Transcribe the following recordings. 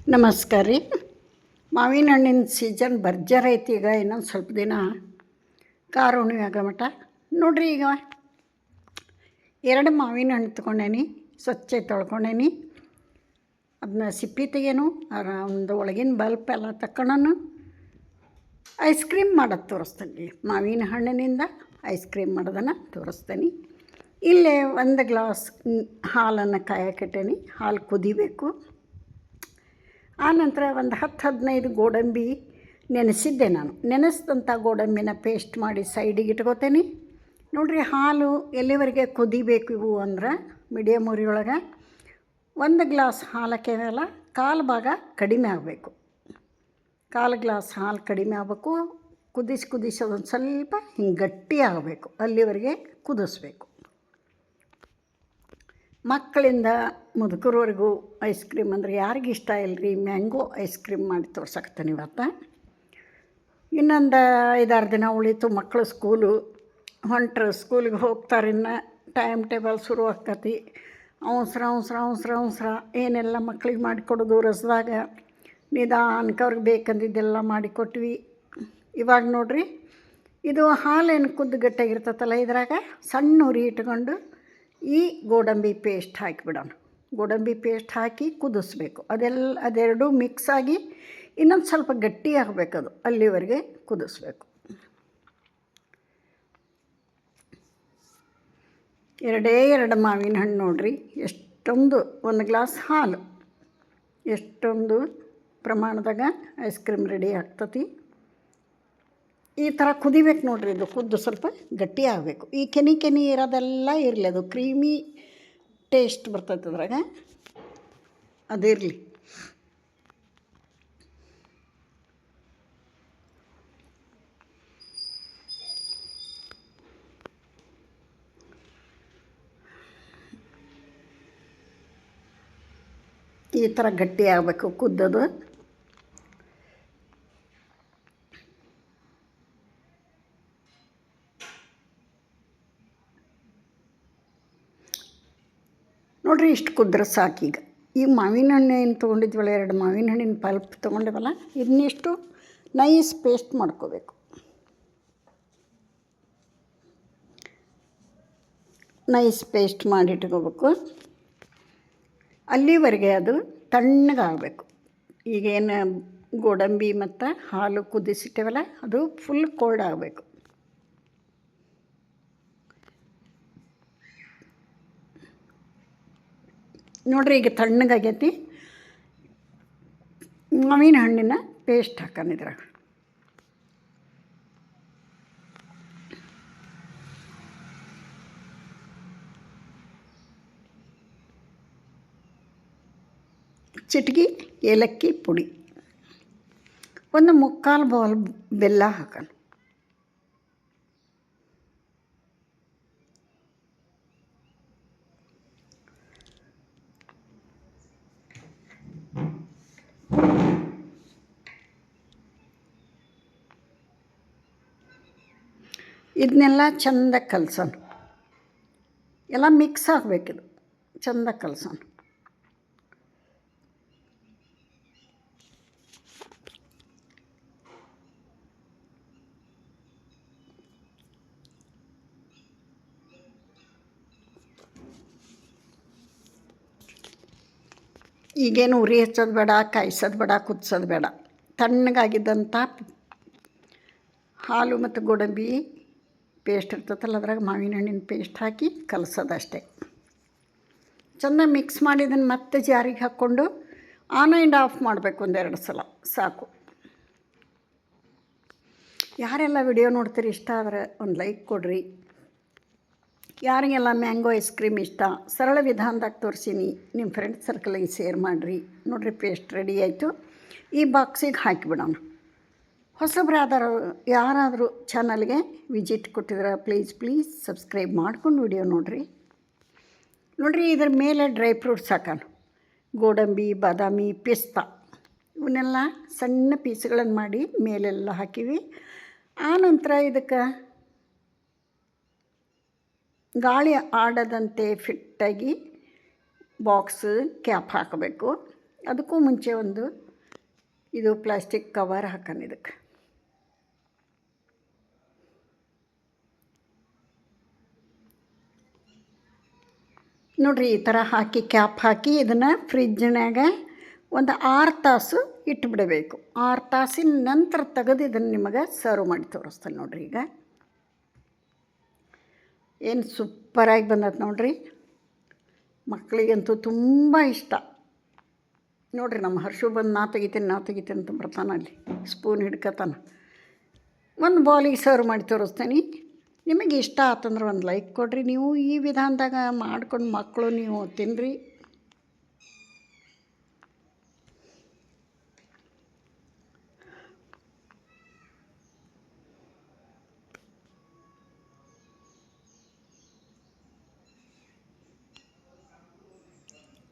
ನಮಸ್ಕಾರ ರೀ. ಮಾವಿನ ಹಣ್ಣಿನ ಸೀಸನ್ ಭರ್ಜರಿ ಐತಿ. ಈಗ ಇನ್ನೊಂದು ಸ್ವಲ್ಪ ದಿನ ಖಾರ ಹುಣ್ಣಿಮೆ ಆಗೋ ಮಟ್ಟ ನೋಡ್ರಿ. ಈಗ 2 ಮಾವಿನ ಹಣ್ಣು ತೊಗೊಂಡೇನಿ, ಸ್ವಚ್ಛ ತೊಳ್ಕೊಂಡೇನಿ. ಅದನ್ನ ಸಿಪ್ಪಿ ತೆಗೇನು, ಒಂದು ಒಳಗಿನ ಬಲ್ಪ್ ಎಲ್ಲ ತಕ್ಕೊಂಡು ಐಸ್ ಕ್ರೀಮ್ ಮಾಡೋದು ತೋರಿಸ್ತೀನಿ. ಮಾವಿನ ಹಣ್ಣಿನಿಂದ ಐಸ್ ಕ್ರೀಮ್ ಮಾಡೋದನ್ನು ತೋರಿಸ್ತೀನಿ. ಇಲ್ಲೇ 1 ಗ್ಲಾಸ್ ಹಾಲನ್ನು ಕಾಯಕ್ಕಿಟ್ಟೇನಿ. ಹಾಲು ಕುದಿಬೇಕು. ಆನಂತರ ಒಂದು 10-15 ಗೋಡಂಬಿ ನೆನೆಸಿದ್ದೆ. ನಾನು ನೆನೆಸಿದಂಥ ಗೋಡಂಬಿನ ಪೇಸ್ಟ್ ಮಾಡಿ ಸೈಡಿಗೆ ಇಟ್ಕೋತೇನೆ. ನೋಡಿರಿ, ಹಾಲು ಎಲ್ಲಿವರೆಗೆ ಕುದಿಬೇಕು ಇವು ಅಂದ್ರೆ ಮೀಡಿಯಮ್ ಉರಿಯೊಳಗೆ 1 ಗ್ಲಾಸ್ ಹಾಲಕ್ಕೆ ಮೇಲೆ 1/4 ಭಾಗ ಕಡಿಮೆ ಆಗಬೇಕು. 1/4 ಗ್ಲಾಸ್ ಹಾಲು ಕಡಿಮೆ ಆಗಬೇಕು. ಕುದಿಸಿ ಅದೊಂದು ಸ್ವಲ್ಪ ಹಿಂಗೆ ಗಟ್ಟಿ ಆಗಬೇಕು, ಅಲ್ಲಿವರೆಗೆ ಕುದಿಸ್ಬೇಕು. ಮಕ್ಕಳಿಂದ ಮುದುಕರವರೆಗೂ ಐಸ್ ಕ್ರೀಮ್ ಅಂದರೆ ಯಾರಿಗೆ ಇಷ್ಟ ಇಲ್ಲರಿ. ಮ್ಯಾಂಗೋ ಐಸ್ ಕ್ರೀಮ್ ಮಾಡಿ ತೋರ್ಸಕ್ತೀನಿ ಇವತ್ತು. ಇನ್ನೊಂದು 5-6 ದಿನ ಉಳಿತು. ಮಕ್ಕಳು ಸ್ಕೂಲಿಗೆ ಹೋಗ್ತಾರೆ. ಇನ್ನು ಟೈಮ್ ಟೇಬಲ್ ಶುರು ಆಕ್ಕತಿ. ಅವಸರ ಏನೆಲ್ಲ ಮಕ್ಕಳಿಗೆ ಮಾಡಿಕೊಡೋದು. ರಸದಾಗ ನಿಧಾನಕ್ಕೆ ಅವ್ರಿಗೆ ಬೇಕಂದಿದ್ದೆಲ್ಲ ಮಾಡಿಕೊಟ್ವಿ. ಇವಾಗ ನೋಡಿರಿ, ಇದು ಹಾಲೇನು ಕುದ್ದು ಗಟ್ಟಿಯಾಗಿರ್ತೈತಲ್ಲ, ಇದ್ರಾಗ ಸಣ್ಣ ಉರಿ ಇಟ್ಕೊಂಡು ಈ ಗೋಡಂಬಿ ಪೇಸ್ಟ್ ಹಾಕಿಬಿಡೋಣ. ಗೋಡಂಬಿ ಪೇಸ್ಟ್ ಹಾಕಿ ಕುದಿಸ್ಬೇಕು. ಅದೆರಡೂ ಮಿಕ್ಸ್ ಆಗಿ ಇನ್ನೊಂದು ಸ್ವಲ್ಪ ಗಟ್ಟಿ ಆಗಬೇಕದು, ಅಲ್ಲಿವರೆಗೆ ಕುದಿಸ್ಬೇಕು. 2 ಮಾವಿನ ಹಣ್ಣು ನೋಡಿರಿ, ಎಷ್ಟೊಂದು 1 ಗ್ಲಾಸ್ ಹಾಲು, ಎಷ್ಟೊಂದು ಪ್ರಮಾಣದಾಗ ಐಸ್ ಕ್ರೀಮ್ ರೆಡಿ ಆಗ್ತತಿ. ಈ ಥರ ಕುದಿಬೇಕು ನೋಡಿರಿ. ಇದು ಕುದ್ದು ಸ್ವಲ್ಪ ಗಟ್ಟಿ ಆಗಬೇಕು. ಈ ಕೆನಿ ಇರೋದೆಲ್ಲ ಇರಲಿ, ಅದು ಕ್ರೀಮಿ ಟೇಸ್ಟ್ ಬರ್ತೈತೆ ಅದ್ರಾಗ, ಅದಿರಲಿ. ಈ ಥರ ಗಟ್ಟಿ ಆಗಬೇಕು ಕುದ್ದದು. ನೋಡಿರಿ, ಇಷ್ಟು ಕುದ್ರೆ ಸಾಕೀಗ. ಈಗ ಮಾವಿನ ಹಣ್ಣು ಏನು ತೊಗೊಂಡಿದ್ವಲ್ಲ, 2 ಮಾವಿನ ಹಣ್ಣಿನ ಪಲ್ಪ್ ತೊಗೊಂಡಿವಲ್ಲ, ಇದನ್ನಿಷ್ಟು ನೈಸ್ ಪೇಸ್ಟ್ ಮಾಡ್ಕೋಬೇಕು. ನೈಸ್ ಪೇಸ್ಟ್ ಮಾಡಿಟ್ಕೋಬೇಕು. ಅಲ್ಲಿವರೆಗೆ ಅದು ತಣ್ಣಗಾಗಬೇಕು. ಈಗೇನು ಗೋಡಂಬಿ ಮತ್ತು ಹಾಲು ಕುದಿಸಿಟ್ಟೇವಲ್ಲ, ಅದು ಫುಲ್ ಕೋಲ್ಡ್ ಆಗಬೇಕು. ನೋಡಿರಿ, ಈಗ ತಣ್ಣಗಾಗೈತಿ. ಮಾವಿನ ಹಣ್ಣಿನ ಪೇಸ್ಟ್ ಹಾಕೊಂಡಿದ್ರಾಗ ಚಿಟಿಕೆ ಏಲಕ್ಕಿ ಪುಡಿ, 1/4 ಬೌಲ್ ಬೆಲ್ಲ ಹಾಕೋಣ. ಇದನ್ನೆಲ್ಲ ಚೆಂದ ಕಲಸೋಣ. ಎಲ್ಲ ಮಿಕ್ಸ್ ಆಗಬೇಕಿದು, ಚೆಂದ ಕಲಸೋಣ. ಈಗೇನು ಉರಿ ಹಚ್ಚೋದು ಬೇಡ, ಕಾಯಿಸೋದು ಬೇಡ, ಕುದಿಸೋದು ಬೇಡ. ತಣ್ಣಗಾಗಿದ್ದಂಥ ಹಾಲು ಮತ್ತು ಗೋಡಂಬಿ ಪೇಸ್ಟ್ ಇರ್ತೈತಲ್ಲ, ಅದ್ರಾಗ ಮಾವಿನ ಹಣ್ಣಿನ ಪೇಸ್ಟ್ ಹಾಕಿ ಕಲಸೋದಷ್ಟೇ. ಚೆಂದ ಮಿಕ್ಸ್ ಮಾಡಿ ಇದನ್ನು ಮತ್ತೆ ಜಾರಿಗೆ ಹಾಕ್ಕೊಂಡು ಆನ್ ಆ್ಯಂಡ್ ಆಫ್ ಮಾಡಬೇಕು 1-2 ಸಲ ಸಾಕು. ಯಾರೆಲ್ಲ ವಿಡಿಯೋ ನೋಡ್ತೀರಿ, ಇಷ್ಟ ಆದರೆ ಒಂದು ಲೈಕ್ ಕೊಡಿರಿ. ಯಾರಿಗೆಲ್ಲ ಮ್ಯಾಂಗೋ ಐಸ್ ಕ್ರೀಮ್ ಇಷ್ಟ, ಸರಳ ವಿಧಾನದಾಗ ತೋರಿಸೀನಿ, ನಿಮ್ಮ ಫ್ರೆಂಡ್ ಸರ್ಕಲಿಗೆ ಶೇರ್ ಮಾಡಿರಿ. ನೋಡಿರಿ, ಪೇಸ್ಟ್ ರೆಡಿ ಆಯಿತು. ಈ ಬಾಕ್ಸಿಗೆ ಹಾಕಿಬಿಡೋಣ. ಹೊಸಬ್ರಾದರೂ ಯಾರಾದರೂ ಚಾನಲ್ಗೆ ವಿಸಿಟ್ ಕೊಟ್ಟಿದ್ರೆ ಪ್ಲೀಸ್ ಸಬ್ಸ್ಕ್ರೈಬ್ ಮಾಡ್ಕೊಂಡು ವಿಡಿಯೋ ನೋಡಿರಿ. ಇದ್ರ ಮೇಲೆ ಡ್ರೈ ಫ್ರೂಟ್ಸ್ ಹಾಕೋಣ. ಗೋಡಂಬಿ, ಬಾದಾಮಿ, ಪಿಸ್ತಾ ಇವನ್ನೆಲ್ಲ ಸಣ್ಣ ಪೀಸ್ಗಳನ್ನು ಮಾಡಿ ಮೇಲೆಲ್ಲ ಹಾಕಿವಿ. ಆನಂತರ ಇದಕ್ಕೆ ಗಾಳಿ ಆಡದಂತೆ ಫಿಟ್ಟಾಗಿ ಬಾಕ್ಸ್ ಕ್ಯಾಪ್ ಹಾಕಬೇಕು. ಅದಕ್ಕೂ ಮುಂಚೆ ಒಂದು ಇದು ಪ್ಲಾಸ್ಟಿಕ್ ಕವರ್ ಹಾಕೋಣ ಇದಕ್ಕೆ. ನೋಡಿರಿ, ಈ ಥರ ಹಾಕಿ ಕ್ಯಾಪ್ ಹಾಕಿ ಇದನ್ನು ಫ್ರಿಜ್ನಾಗ ಒಂದು 6 ತಾಸು ಇಟ್ಟುಬಿಡಬೇಕು. 6 ತಾಸಿನ ನಂತರ ತೆಗೆದು ಇದನ್ನು ನಿಮಗೆ ಸರ್ವ್ ಮಾಡಿ ತೋರಿಸ್ತಾನೆ ನೋಡಿರಿ. ಈಗ ಏನು ಸೂಪರಾಗಿ ಬಂದತ್ತೆ ನೋಡಿರಿ, ಮಕ್ಕಳಿಗಂತೂ ತುಂಬ ಇಷ್ಟ. ನೋಡಿರಿ, ನಮ್ಮ ಹರ್ಷು ಬಂದು ನಾ ತೆಗಿತೀನಿ ಅಂತ ಬರ್ತಾನೆ, ಅಲ್ಲಿ ಸ್ಪೂನ್ ಹಿಡ್ಕತಾನೆ. ಒಂದು ಬೌಲಿಗೆ ಸರ್ವ್ ಮಾಡಿ ತೋರಿಸ್ತೀನಿ. ನಿಮಗೆ ಇಷ್ಟ ಆತಂದ್ರೆ ಒಂದು ಲೈಕ್ ಕೊಡಿರಿ. ನೀವು ಈ ವಿಧಾನದಾಗ ಮಾಡ್ಕೊಂಡು ಮಕ್ಕಳು ನೀವು ತಿನ್ನಿರಿ.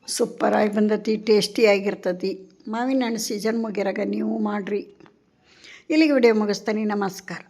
ಸೂಪರಾಗಿ ಬಂದತಿ, ಟೇಸ್ಟಿಯಾಗಿರ್ತತಿ. ಮಾವಿನ ಹಣ್ಣು ಸೀಸನ್ ಮುಗಿರಾಗ ನೀವು ಮಾಡಿರಿ. ಇಲ್ಲಿಗೆ ವಿಡಿಯೋ ಮುಗಿಸ್ತೀನಿ. ನಮಸ್ಕಾರ.